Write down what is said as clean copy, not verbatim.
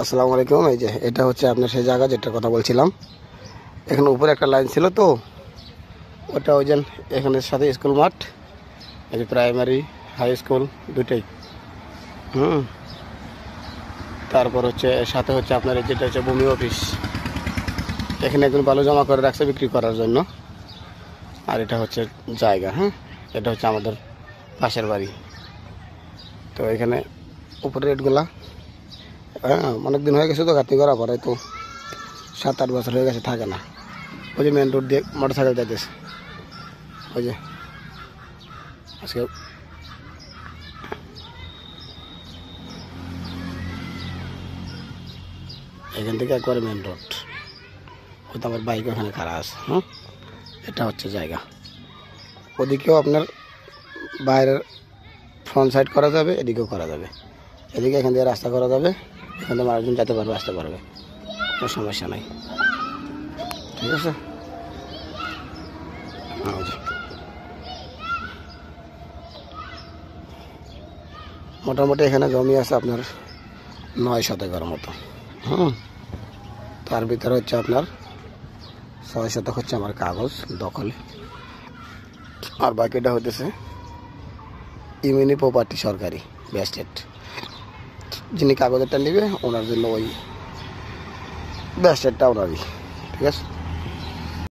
আসসালামু আলাইকুম। এই যে এটা হচ্ছে আপনার সেই জায়গা যেটার কথা বলছিলাম। এখানে উপরে একটা লাইন ছিল, তো ওটা ওই যে এখানে সাথে স্কুল মাঠ, এই প্রাইমারি হাই স্কুল দুটোই। তারপর হচ্ছে সাথে হচ্ছে আপনার যেটা হচ্ছে ভূমি অফিস। এখানে একজন বালু জমা করে রাখছে বিক্রি করার জন্য। আর এটা হচ্ছে জায়গা। এটা হচ্ছে আমাদের পাশের বাড়ি। তো এখানে উপরে রেটগুলা অনেক দিন হয়ে গেছে, তো গাঁথনি করা পরে তো 7-8 বছর হয়ে গেছে, থাকে না। ওই যে মেন রোড দিয়ে মোটর সাইকেল যাইতেছে, ওই যে আজকে এখান থেকে একবারে মেন রোড। হয়তো আমার বাইক ওখানে খারাপ আছে। এটা হচ্ছে জায়গা। ওদিকেও আপনার বাইরের ফ্রন্ট সাইড করা যাবে, এদিকেও করা যাবে। এদিকে এখান থেকে রাস্তা করা যাবে, এখান থেকে মানুষজন যেতে পারবে, আসতে পারবে, কোনো সমস্যা নাই। ঠিক আছে। মোটামুটি এখানে জমি আছে আপনার 9 শতকের মতো। তার ভিতরে হচ্ছে আপনার 6 শতক হচ্ছে আমার কাগজ দখলে, আর বাকিটা হতেছে ইউনি প্রপার্টি, সরকারি ব্যাস্টেট। যিনি কাগজেরটা নেবে ওনার জন্য ওই ব্যাস্টেটটা ওনারই। ঠিক আছে।